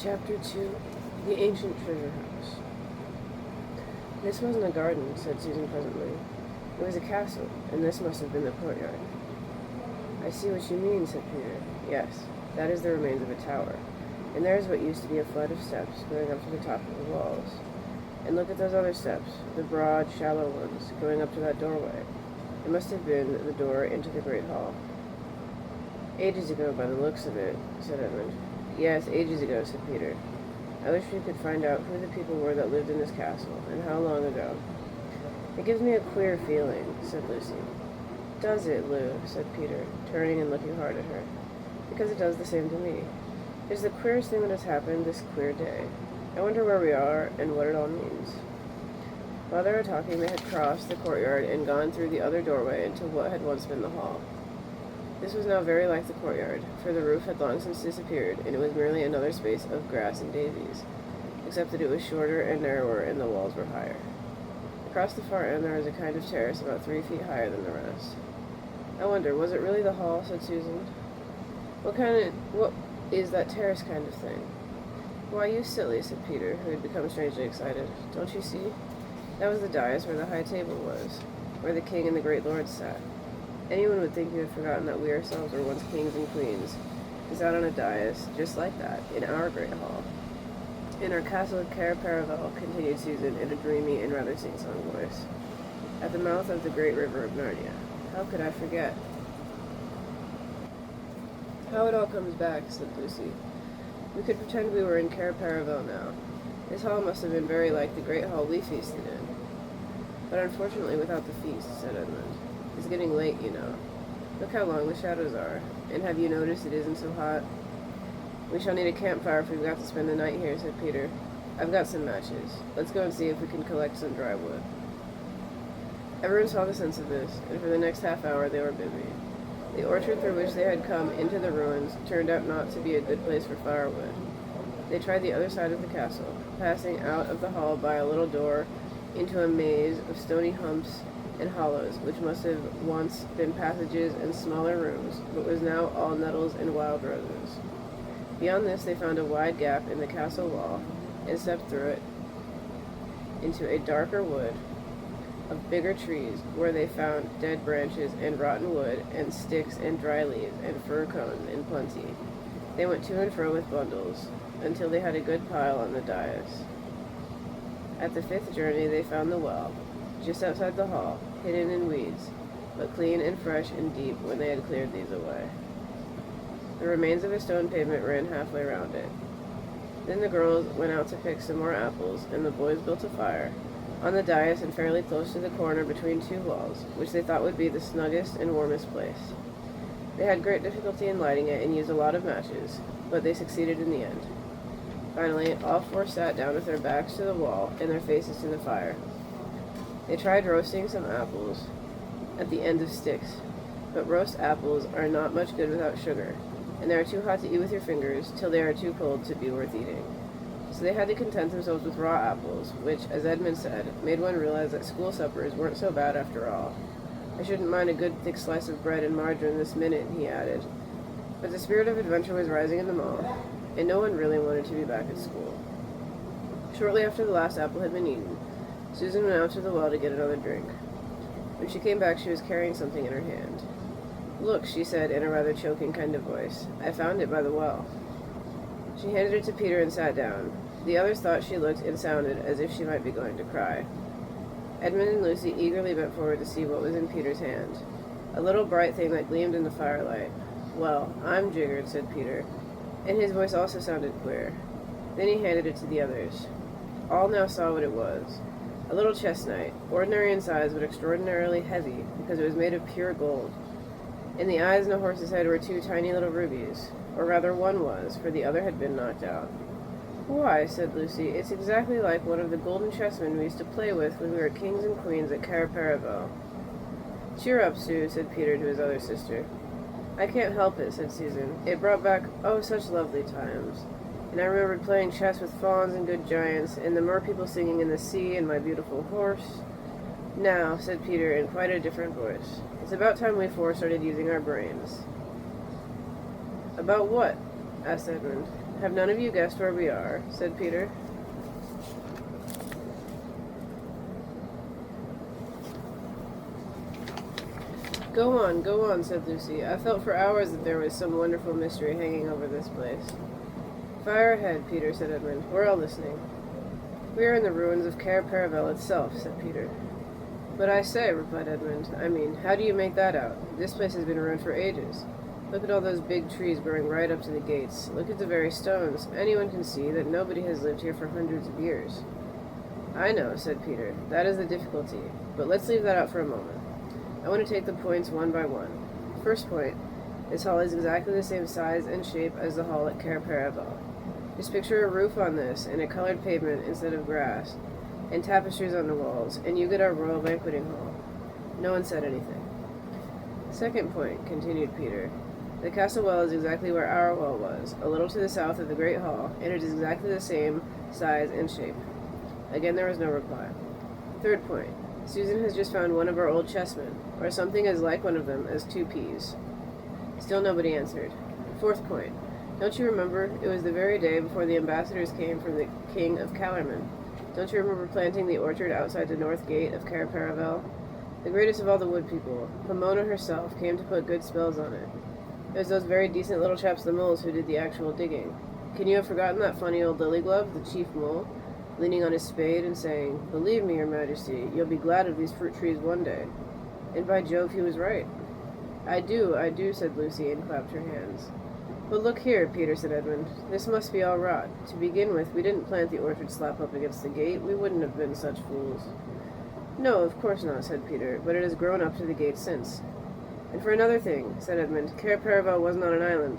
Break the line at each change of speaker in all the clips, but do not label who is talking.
Chapter 2 The Ancient Treasure House. This wasn't a garden, said Susan presently. It was a castle, and this must have been the courtyard. I see what you mean, said Peter. Yes, that is the remains of a tower, and there is what used to be a flight of steps going up to the top of the walls. And look at those other steps, the broad, shallow ones, going up to that doorway. It must have been the door into the great hall. Ages ago, by the looks of it, said Edmund. Yes, ages ago, said Peter. I wish we could find out who the people were that lived in this castle, and how long ago. It gives me a queer feeling, said Lucy. Does it, Lou? Said Peter, turning and looking hard at her. Because it does the same to me. It's the queerest thing that has happened this queer day. I wonder where we are, and what it all means. While they were talking, they had crossed the courtyard and gone through the other doorway into what had once been the hall. This was now very like the courtyard, for the roof had long since disappeared, and it was merely another space of grass and daisies, except that it was shorter and narrower, and the walls were higher. Across the far end there was a kind of terrace about 3 feet higher than the rest. I wonder, was it really the hall? Said Susan. What is that terrace kind of thing? Why, you silly, said Peter, who had become strangely excited. Don't you see? That was the dais where the high table was, where the king and the great lords sat. Anyone would think you had forgotten that we ourselves were once kings and queens, and sat on a dais, just like that, in our great hall. In our castle of Caspian, continued Susan in a dreamy and rather sing-song voice, at the mouth of the great river of Narnia. How could I forget? How it all comes back, said Lucy. We could pretend we were in Caspian now. This hall must have been very like the great hall we feasted in. But unfortunately without the feast, said Edmund. It's getting late, you know. Look how long the shadows are. And have you noticed it isn't so hot? We shall need a campfire if we've got to spend the night here, said Peter. I've got some matches. Let's go and see if we can collect some dry wood. Everyone saw the sense of this, and for the next half hour they were busy. The orchard through which they had come into the ruins turned out not to be a good place for firewood. They tried the other side of the castle, passing out of the hall by a little door into a maze of stony humps and hollows, which must have once been passages and smaller rooms, but was now all nettles and wild roses. Beyond this they found a wide gap in the castle wall, and stepped through it into a darker wood of bigger trees, where they found dead branches and rotten wood and sticks and dry leaves and fir cones in plenty. They went to and fro with bundles, until they had a good pile on the dais. At the 5th journey they found the well, just outside the hall, hidden in weeds, but clean and fresh and deep when they had cleared these away. The remains of a stone pavement ran halfway round it. Then the girls went out to pick some more apples, and the boys built a fire, on the dais and fairly close to the corner between 2 walls, which they thought would be the snuggest and warmest place. They had great difficulty in lighting it and used a lot of matches, but they succeeded in the end. Finally, all 4 sat down with their backs to the wall and their faces to the fire. They tried roasting some apples at the end of sticks, but roast apples are not much good without sugar, and they are too hot to eat with your fingers till they are too cold to be worth eating. So they had to content themselves with raw apples, which, as Edmund said, made one realize that school suppers weren't so bad after all. I shouldn't mind a good thick slice of bread and margarine this minute, he added. But the spirit of adventure was rising in them all, and no one really wanted to be back at school. Shortly after the last apple had been eaten, Susan went out to the well to get another drink. When she came back, she was carrying something in her hand. Look, she said in a rather choking kind of voice. I found it by the well. She handed it to Peter and sat down. The others thought she looked and sounded as if she might be going to cry. Edmund and Lucy eagerly bent forward to see what was in Peter's hand. A little bright thing that gleamed in the firelight. Well, I'm jiggered, said Peter, and his voice also sounded queer. Then he handed it to the others. All now saw what it was. A little chest knight, ordinary in size but extraordinarily heavy because it was made of pure gold. In the eyes and the horse's head were 2 tiny little rubies, or rather one was, for the other had been knocked out. Why, said Lucy, it's exactly like one of the golden chessmen we used to play with when we were kings and queens at Caspian. Cheer up, Sue, said Peter to his other sister. I can't help it, said Susan. It brought back, oh, such lovely times. And I remembered playing chess with fawns and good giants, and the merpeople singing in the sea, and my beautiful horse. Now, said Peter in quite a different voice, it's about time we 4 started using our brains. About what? asked Edmund. Have none of you guessed where we are? Said Peter. Go on, said Lucy. I felt for hours that there was some wonderful mystery hanging over this place. Fire ahead, Peter, said Edmund. We're all listening. We are in the ruins of Cair Paravel itself, said Peter. But I say, replied Edmund, how do you make that out? This place has been ruined for ages. Look at all those big trees growing right up to the gates. Look at the very stones. Anyone can see that nobody has lived here for hundreds of years. I know, said Peter. That is the difficulty. But let's leave that out for a moment. I want to take the points one by one. First point, this hall is exactly the same size and shape as the hall at Cair Paravel. Just picture a roof on this and a colored pavement instead of grass, and tapestries on the walls, and you get our royal banqueting hall. No one said anything. Second point, continued Peter. The castle well is exactly where our well was, a little to the south of the great hall, and it is exactly the same size and shape. Again there was no reply. Third point, Susan has just found one of our old chessmen, or something as like one of them as 2 peas. Still nobody answered. Fourth point, don't you remember, it was the very day before the ambassadors came from the king of Calormen. Don't you remember planting the orchard outside the north gate of Cair Paravel? The greatest of all the wood people, Pomona herself, came to put good spells on it. It was those very decent little chaps, the moles, who did the actual digging. Can you have forgotten that funny old Lily-Glove, the chief mole, leaning on his spade and saying, Believe me, your majesty, you'll be glad of these fruit trees one day. And by Jove, he was right. I do, said Lucy, and clapped her hands. But look here, Peter, said Edmund. This must be all rot. To begin with, we didn't plant the orchard slap up against the gate. We wouldn't have been such fools. No, of course not, said Peter, but it has grown up to the gate since. And for another thing, said Edmund, Cair Paravel wasn't on an island.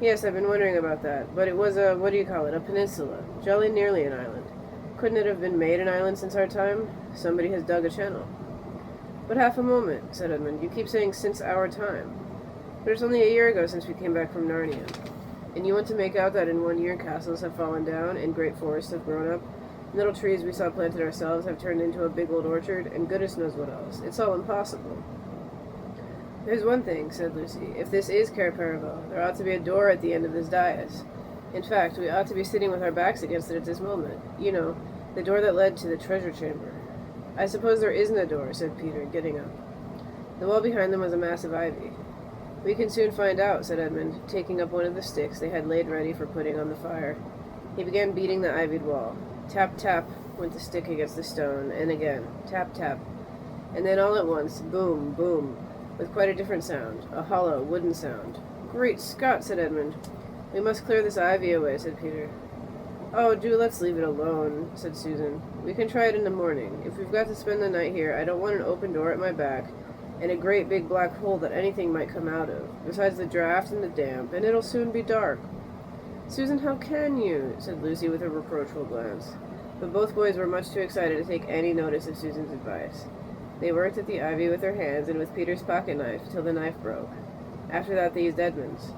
Yes, I've been wondering about that, but it was a peninsula. Jolly nearly an island. Couldn't it have been made an island since our time? Somebody has dug a channel. But half a moment, said Edmund. You keep saying since our time. But it's only a year ago since we came back from Narnia. And you want to make out that in 1 year castles have fallen down and great forests have grown up, little trees we saw planted ourselves have turned into a big old orchard, and goodness knows what else. It's all impossible. There's one thing, said Lucy. If this is Cair Paravel, there ought to be a door at the end of this dais. In fact, we ought to be sitting with our backs against it at this moment. You know, the door that led to the treasure chamber. I suppose there isn't a door, said Peter, getting up. The wall behind them was a mass of ivy. We can soon find out, said Edmund, taking up one of the sticks they had laid ready for putting on the fire. He began beating the ivied wall. Tap, tap, went the stick against the stone, and again, tap, tap. And then all at once, boom, boom, with quite a different sound, a hollow, wooden sound. Great Scott, said Edmund. We must clear this ivy away, said Peter. Oh, do let's leave it alone, said Susan. We can try it in the morning. If we've got to spend the night here, I don't want an open door at my back, and a great big black hole that anything might come out of, besides the draught and the damp, and it'll soon be dark. Susan, how can you? Said Lucy with a reproachful glance. But both boys were much too excited to take any notice of Susan's advice. They worked at the ivy with their hands and with Peter's pocket knife till the knife broke. After that they used Edmund's.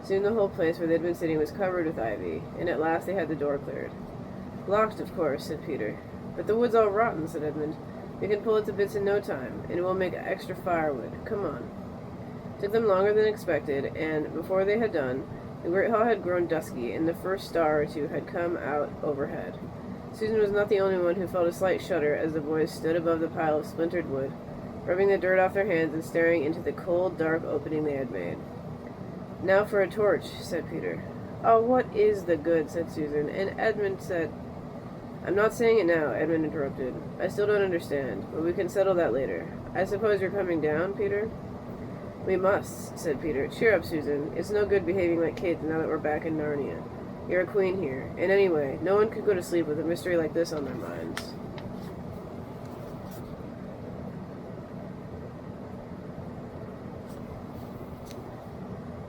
Soon the whole place where they'd been sitting was covered with ivy, and at last they had the door cleared. Locked, of course, said Peter. But the wood's all rotten, said Edmund. We can pull it to bits in no time, and we'll make extra firewood. Come on. It took them longer than expected, and before they had done, the great hall had grown dusky, and the first star or two had come out overhead. Susan was not the only one who felt a slight shudder as the boys stood above the pile of splintered wood, rubbing the dirt off their hands and staring into the cold, dark opening they had made. Now for a torch, said Peter. Oh, what is the good, said Susan, and Edmund said... I'm not saying it now, Edmund interrupted. I still don't understand, but we can settle that later. I suppose you're coming down, Peter? We must, said Peter. Cheer up, Susan. It's no good behaving like kids now that we're back in Narnia. You're a queen here, and anyway, no one could go to sleep with a mystery like this on their minds.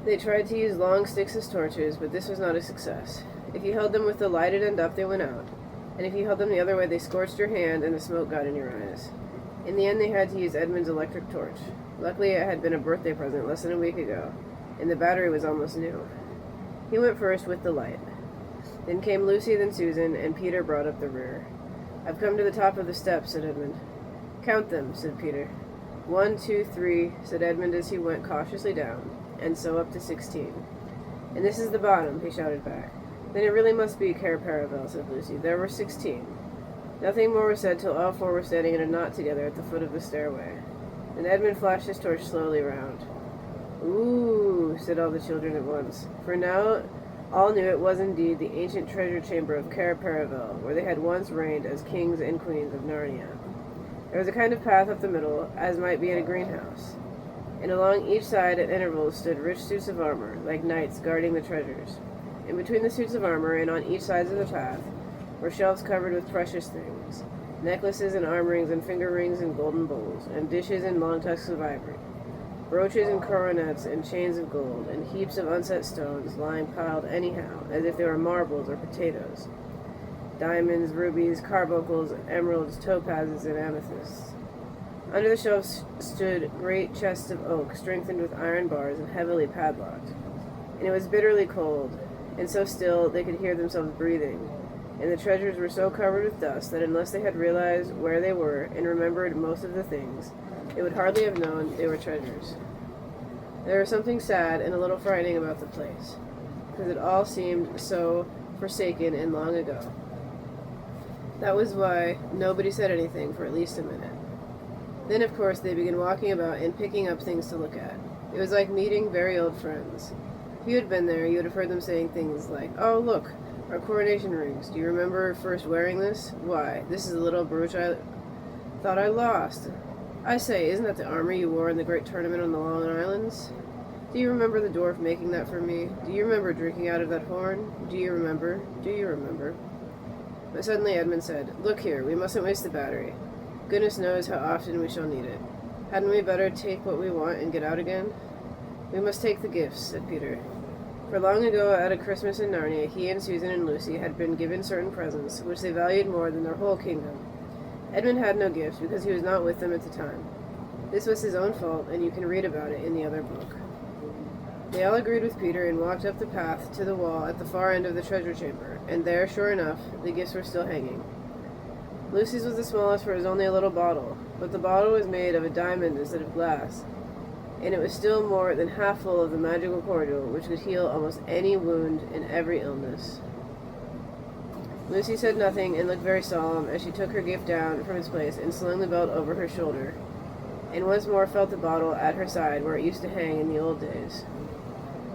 They tried to use long sticks as torches, but this was not a success. If you held them with the lighted end up, they went out, and if you held them the other way, they scorched your hand and the smoke got in your eyes. In the end, they had to use Edmund's electric torch. Luckily, it had been a birthday present less than a week ago, and the battery was almost new. He went first with the light. Then came Lucy, then Susan, and Peter brought up the rear. I've come to the top of the steps, said Edmund. Count them, said Peter. 1, 2, 3, said Edmund as he went cautiously down, and so up to 16. And this is the bottom, he shouted back. Then it really must be Cair Paravel, said Lucy. There were 16. Nothing more was said till all four were standing in a knot together at the foot of the stairway. Then Edmund flashed his torch slowly round. Ooh, said all the children at once, for now all knew it was indeed the ancient treasure chamber of Cair Paravel, where they had once reigned as kings and queens of Narnia. There was a kind of path up the middle, as might be in a greenhouse, and along each side at intervals stood rich suits of armor, like knights guarding the treasures. And between the suits of armor and on each side of the path were shelves covered with precious things, necklaces and arm rings and finger rings and golden bowls, and dishes and long tusks of ivory, brooches and coronets and chains of gold, and heaps of unset stones lying piled anyhow, as if they were marbles or potatoes, diamonds, rubies, carbuncles, emeralds, topazes, and amethysts. Under the shelves stood great chests of oak, strengthened with iron bars and heavily padlocked. And it was bitterly cold, and so still they could hear themselves breathing, and the treasures were so covered with dust that unless they had realized where they were and remembered most of the things, they would hardly have known they were treasures. There was something sad and a little frightening about the place, because it all seemed so forsaken and long ago. That was why nobody said anything for at least a minute. Then, of course, they began walking about and picking up things to look at. It was like meeting very old friends. If you had been there, you would have heard them saying things like, "Oh, look, our coronation rings. Do you remember first wearing this? Why, this is the little brooch I thought I lost. I say, isn't that the armor you wore in the great tournament on the Long Islands? Do you remember the dwarf making that for me? Do you remember drinking out of that horn? Do you remember? Do you remember?" But suddenly Edmund said, "Look here, we mustn't waste the battery. Goodness knows how often we shall need it. Hadn't we better take what we want and get out again?" "We must take the gifts," said Peter. For long ago, at a Christmas in Narnia, he and Susan and Lucy had been given certain presents, which they valued more than their whole kingdom. Edmund had no gifts, because he was not with them at the time. This was his own fault, and you can read about it in the other book. They all agreed with Peter and walked up the path to the wall at the far end of the treasure chamber, and there, sure enough, the gifts were still hanging. Lucy's was the smallest, for it was only a little bottle, but the bottle was made of a diamond instead of glass, and it was still more than half full of the magical cordial, which could heal almost any wound and every illness. Lucy said nothing and looked very solemn as she took her gift down from its place and slung the belt over her shoulder, and once more felt the bottle at her side where it used to hang in the old days.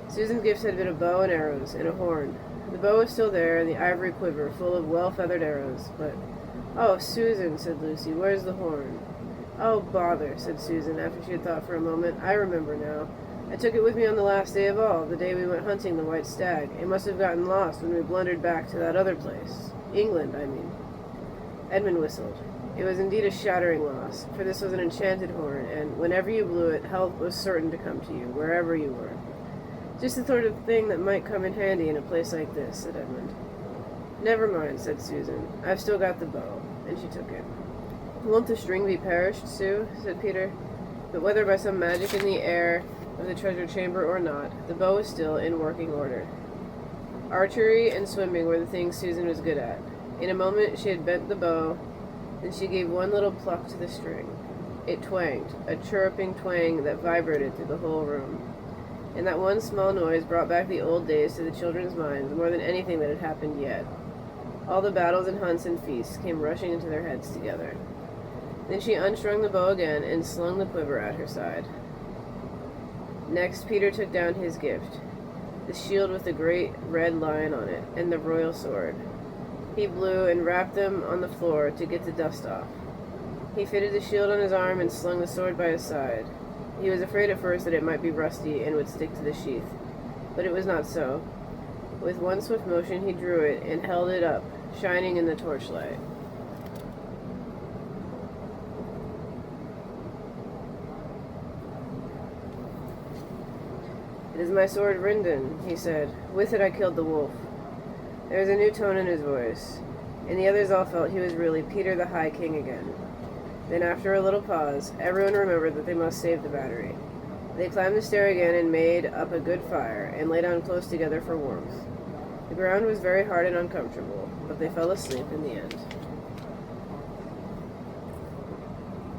Susan's gifts had been a bow and arrows and a horn. The bow was still there, and the ivory quiver full of well-feathered arrows, but "Oh, Susan," said Lucy, "where's the horn?" "Oh, bother," said Susan, after she had thought for a moment. "I remember now. I took it with me on the last day of all, the day we went hunting the white stag. It must have gotten lost when we blundered back to that other place. England, I mean." Edmund whistled. It was indeed a shattering loss, for this was an enchanted horn, and whenever you blew it, help was certain to come to you, wherever you were. "Just the sort of thing that might come in handy in a place like this," said Edmund. "Never mind," said Susan. "I've still got the bow," and she took it. "Won't the string be perished, Sue?" said Peter. But whether by some magic in the air of the treasure chamber or not, the bow was still in working order. Archery and swimming were the things Susan was good at. In a moment she had bent the bow, then she gave one little pluck to the string. It twanged, a chirruping twang that vibrated through the whole room. And that one small noise brought back the old days to the children's minds more than anything that had happened yet. All the battles and hunts and feasts came rushing into their heads together. Then she unstrung the bow again and slung the quiver at her side. Next, Peter took down his gift, the shield with the great red lion on it, and the royal sword. He blew and rapped them on the floor to get the dust off. He fitted the shield on his arm and slung the sword by his side. He was afraid at first that it might be rusty and would stick to the sheath, but it was not so. With one swift motion he drew it and held it up, shining in the torchlight. "It is my sword Rindon," he said. "With it I killed the wolf." There was a new tone in his voice, and the others all felt he was really Peter the High King again. Then, after a little pause, everyone remembered that they must save the battery. They climbed the stair again and made up a good fire, and lay down close together for warmth. The ground was very hard and uncomfortable, but they fell asleep in the end.